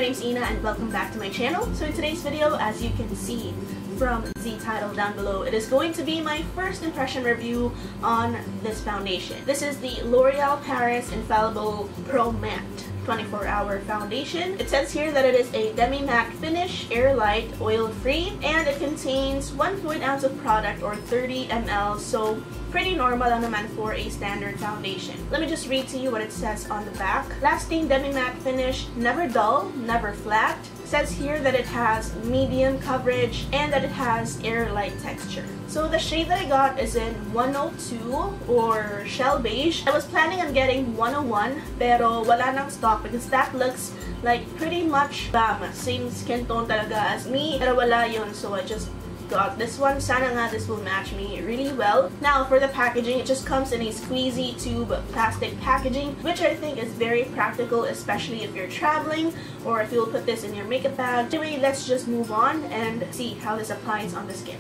name's Ina and welcome back to my channel. So in today's video, as you can see from the title down below, it is going to be my first impression review on this foundation. This is the L'Oreal Paris Infallible Pro Matte 24-hour foundation. It says here that it is a demi-matte finish, air light, oil-free, and it contains 1 fluid ounce of product or 30 ml, so pretty normal lang naman for a standard foundation. Let me just read to you what it says on the back. Lasting demi-matte finish, never dull, never flat. It says here that it has medium coverage and that it has air light texture. So the shade that I got is in 102 or Shell Beige. I was planning on getting 101 pero wala nang stock because that looks like pretty much same skin tone talaga as me pero wala yun, so I just got this one. Sana nga this will match me really well. Now for the packaging, it just comes in a squeezy tube plastic packaging, which I think is very practical, especially if you're traveling or if you'll put this in your makeup bag. Anyway, let's just move on and see how this applies on the skin.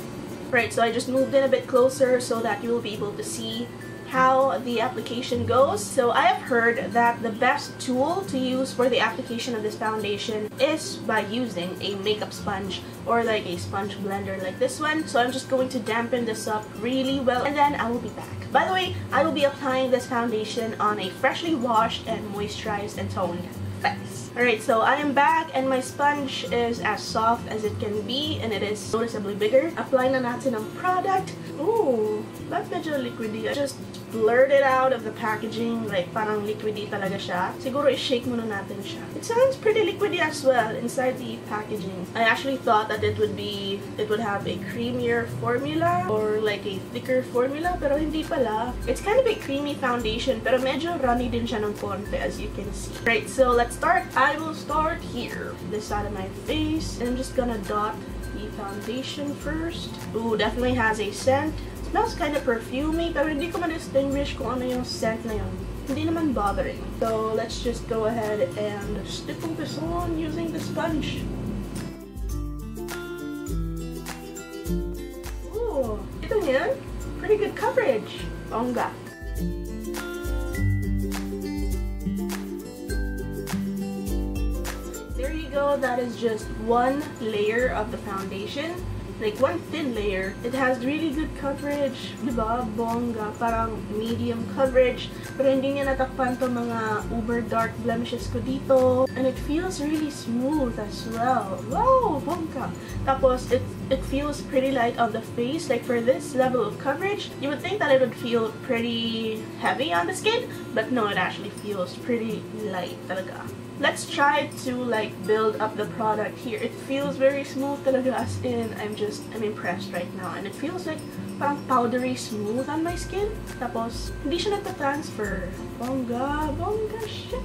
Right, so I just moved in a bit closer so that you'll be able to see how the application goes. So I have heard that the best tool to use for the application of this foundation is by using a makeup sponge or like a sponge blender like this one. So I'm just going to dampen this up really well and then I will be back. By the way, I will be applying this foundation on a freshly washed and moisturized and toned face. Alright, so I am back and my sponge is as soft as it can be and it is noticeably bigger. Apply na natin ang product. Ooh, that's medyo liquidy. I just blurred it out of the packaging, like parang liquidy talaga siya. Siguro i-shake muna natin siya. It sounds pretty liquidy as well inside the packaging. I actually thought that it would have a creamier formula or like a thicker formula, pero hindi pala. It's kind of a creamy foundation, pero medyo runny din siya ng konti as you can see. Right, so let's start. I will start here, this side of my face, and I'm just gonna dot the foundation first. Ooh, definitely has a scent. It smells kind of perfumey, pero hindi ko ma-distinguish kung ano yung scent na yun. Hindi naman bothering. So let's just go ahead and stipple this on using the sponge. Ooh, ito yan. Pretty good coverage. Bongga. There you go. That is just one layer of the foundation. Like one thin layer. It has really good coverage, diba? Bongga, parang medium coverage, pero hindi niya natakpan to mga uber dark blemishes ko dito. And it feels really smooth as well. Wow, bongga. Tapos it feels pretty light on the face. Like for this level of coverage, you would think that it would feel pretty heavy on the skin, but no, it actually feels pretty light talaga. Let's try to like build up the product here. It feels very smooth talaga, as in I'm impressed right now. And it feels like parang powdery smooth on my skin. Tapos, hindi siya nagpa-transfer. Bongga, bongga siya.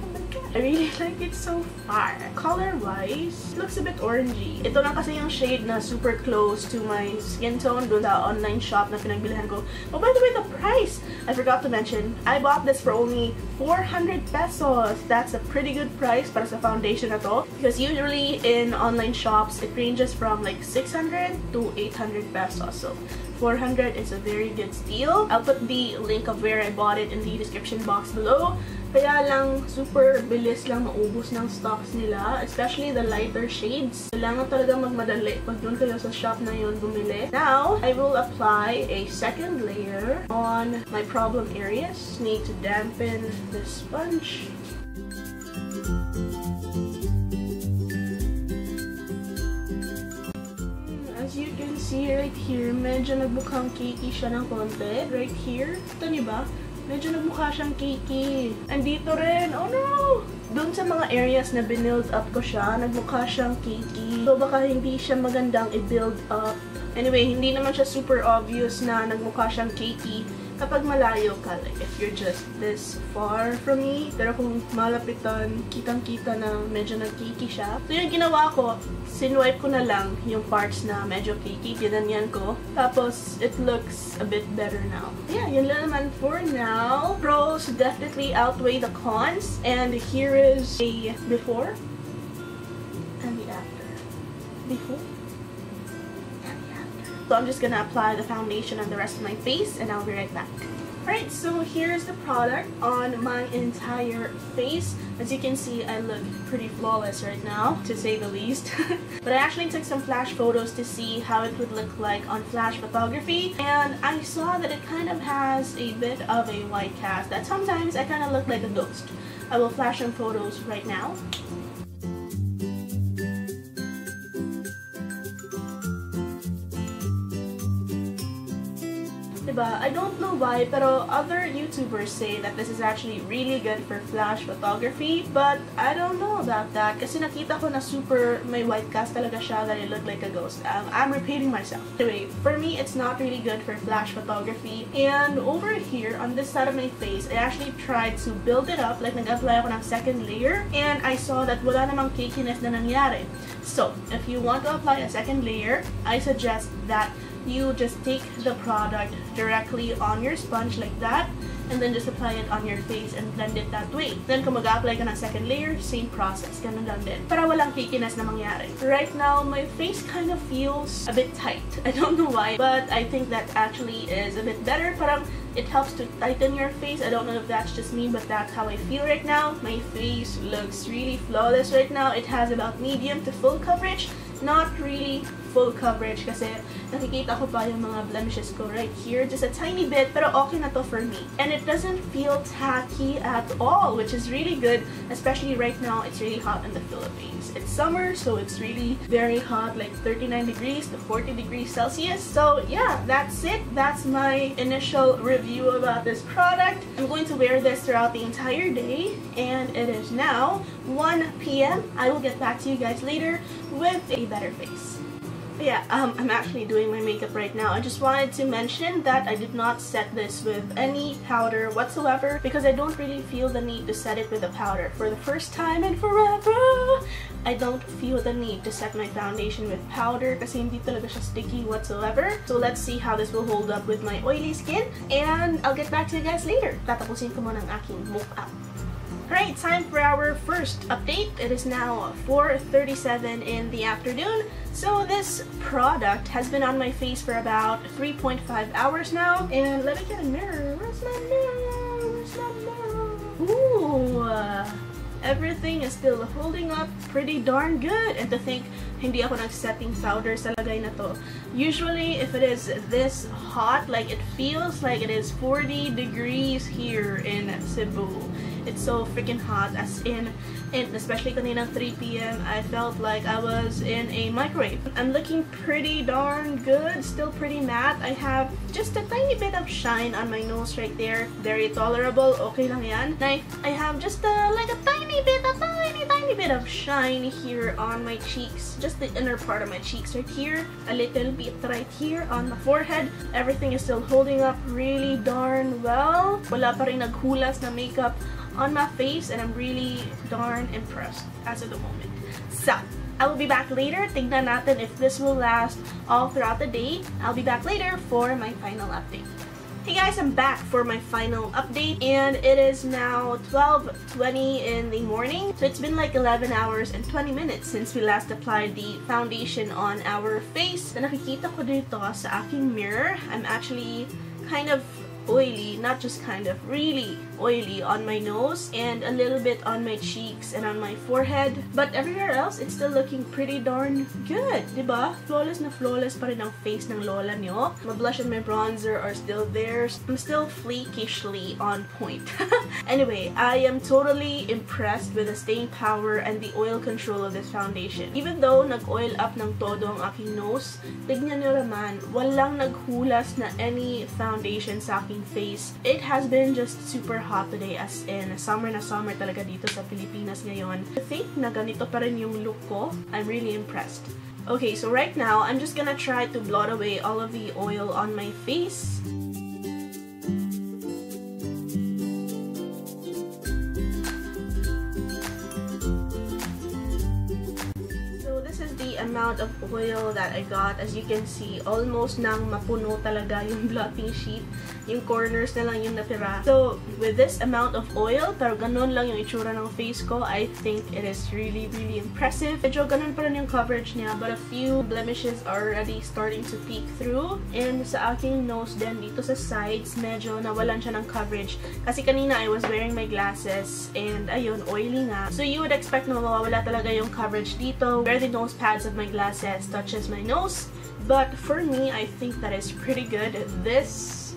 I really like it so far. Color-wise, looks a bit orangey. Ito lang kasi yung shade na super close to my skin tone dun sa online shop na pinagbilihan ko. Oh, by the way, the price! I forgot to mention, I bought this for only 400 pesos. That's a pretty good price para sa foundation na to. Because usually in online shops, it ranges from like 600 to 800 pesos. So 400 is a very good steal. I'll put the link of where I bought it in the description box below. Kaya lang, super bilis lang maubos ng stocks nila, especially the lighter shades. Kailangan talaga magmadali pag doon kayo sa shop na yun bumili. Now, I will apply a second layer on my problem areas. Need to dampen the sponge. As you can see right here, medyo nagmukhang cakey siya ng konti. Right here. Ito niyo ba? Medyo nagmukha siyang cakey. And dito rin. Oh no! Doon sa mga areas na binild up ko siya, nagmukha siyang cakey. So baka hindi siya magandang i-build up. Anyway, hindi naman siya super obvious na nagmukha siyang cakey kapag malayo ka, like if you're just this far from me. Pero kung malapitan, kitang-kita na medyo nag-cakey siya. So yung ginawa ko, sinwipe ko na lang yung parts na medyo cakey, ginanyan ko. Tapos, it looks a bit better now. Yeah, yun lang naman for now. Pros definitely outweigh the cons. And here is a before and the after. Before. So I'm just gonna apply the foundation on the rest of my face and I'll be right back. Alright, so here's the product on my entire face. As you can see, I look pretty flawless right now, to say the least. But I actually took some flash photos to see how it would look like on flash photography, and I saw that it kind of has a bit of a white cast, that sometimes I kind of look like a ghost. I will flash some photos right now. Diba? I don't know why, pero other YouTubers say that this is actually really good for flash photography, but I don't know about that kasi nakita ko na super may white cast talaga siya that it looked like a ghost. I'm repeating myself. Anyway, for me, it's not really good for flash photography. And over here, on this side of my face, I actually tried to build it up, like nag-apply ako ng second layer, and I saw that wala namang cakiness na nangyari. So, if you want to apply a second layer, I suggest that you just take the product directly on your sponge like that, and then just apply it on your face and blend it that way. Then kung mag-apply ka ng second layer, same process, ganun lang din, para walang cakiness na mangyari. Right now, my face kind of feels a bit tight. I don't know why, but I think that actually is a bit better. Parang it helps to tighten your face. I don't know if that's just me, but that's how I feel right now. My face looks really flawless right now. It has about medium to full coverage, not really full coverage kasi nakikita ko pa yung mga blemishes ko right here, just a tiny bit, pero okay na to for me. And it doesn't feel tacky at all, which is really good, especially right now. It's really hot in the Philippines. It's summer, so it's really very hot, like 39 degrees to 40 degrees Celsius. So yeah, that's it. That's my initial review about this product. I'm going to wear this throughout the entire day, and it is now 1 p.m. I will get back to you guys later with a better face. But yeah, I'm actually doing my makeup right now. I just wanted to mention that I did not set this with any powder whatsoever because I don't really feel the need to set it with a powder. For the first time in forever, I don't feel the need to set my foundation with powder kasi hindi talaga siya sticky whatsoever. So let's see how this will hold up with my oily skin, and I'll get back to you guys later. Tatapusin ko muna ang aking makeup. Alright, time for our first update. It is now 4:37 in the afternoon. So this product has been on my face for about 3.5 hours now. And let me get a mirror. Where's my mirror? Where's my mirror? Ooh! Everything is still holding up pretty darn good. And to think, hindi ako nag-setting powder sa lagay na to. Usually, if it is this hot, like it feels like it is 40 degrees here in Cebu. It's so freaking hot, as in, and especially kanina 3 p.m. I felt like I was in a microwave. I'm looking pretty darn good, still pretty matte. I have just a tiny bit of shine on my nose right there. Very tolerable, okay lang yan. And I have just like a tiny bit of shine here on my cheeks. Just the inner part of my cheeks right here. A little bit right here on the forehead. Everything is still holding up really darn well. Wala pa rin naghulas na makeup on my face, and I'm really darn impressed as of the moment. So, I will be back later. Tignan natin if this will last all throughout the day. I'll be back later for my final update. Hey guys, I'm back for my final update, and it is now 12:20 in the morning. So it's been like 11 hours and 20 minutes since we last applied the foundation on our face. Na nakikita ko dito sa aking mirror, I'm actually kind of oily, not just kind of, really oily on my nose and a little bit on my cheeks and on my forehead. But everywhere else, it's still looking pretty darn good, diba? Flawless na flawless pa rin ang face ng lola nyo. My blush and my bronzer are still there. I'm still flakishly on point. Anyway, I am totally impressed with the staying power and the oil control of this foundation. Even though nag-oil up ng todo ang aking nose, tignan nyo naman, walang naghulas na any foundation sa aking face. It has been just super hot today, as in summer na summer talaga dito sa Pilipinas ngayon. To think na ganito pa rin yung look ko, I'm really impressed. Okay, so right now, I'm just gonna try to blot away all of the oil on my face. Amount of oil that I got. As you can see, almost nang mapuno talaga yung blotting sheet. yung corners na lang yung natira. So, with this amount of oil, pero ganun lang yung itsura ng face ko, I think it is really, really impressive. Medyo ganun pa rin yung coverage niya, but a few blemishes are already starting to peek through. And sa aking nose din, dito sa sides, medyo nawalan siya ng coverage. Kasi kanina, I was wearing my glasses, and ayun, oily nga. So, you would expect na mawawala talaga yung coverage dito, where the nose pads of my glasses touches my nose. But for me, I think that is pretty good. This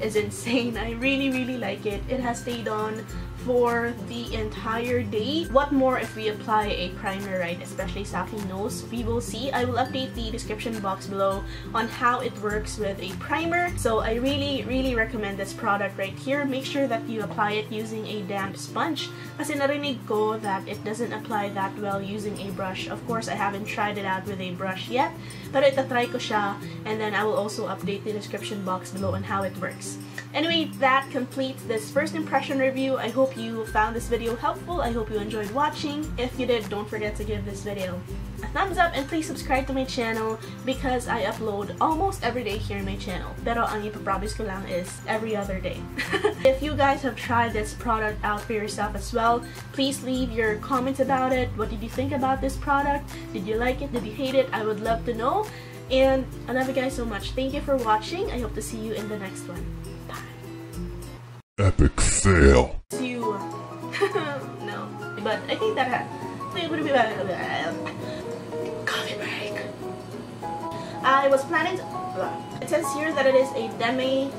is insane. I really, really like it. It has stayed on for the entire day. What more if we apply a primer, right? Especially sa aking nose. We will see. I will update the description box below on how it works with a primer. So I really, really recommend this product right here. Make sure that you apply it using a damp sponge. Kasi narinig ko that it doesn't apply that well using a brush. Of course, I haven't tried it out with a brush yet. Pero itatry ko siya. And then I will also update the description box below on how it works. Anyway, that completes this first impression review. I hope you found this video helpful. I hope you enjoyed watching. If you did, don't forget to give this video a thumbs up and please subscribe to my channel because I upload almost every day here in my channel. Pero ang ipapromise ko lang is every other day. If you guys have tried this product out for yourself as well, please leave your comments about it. What did you think about this product? Did you like it? Did you hate it? I would love to know. And I love you guys so much. Thank you for watching. I hope to see you in the next one. Epic fail. You no, but I think that coffee break. I was planning to. It says here that it is a demi.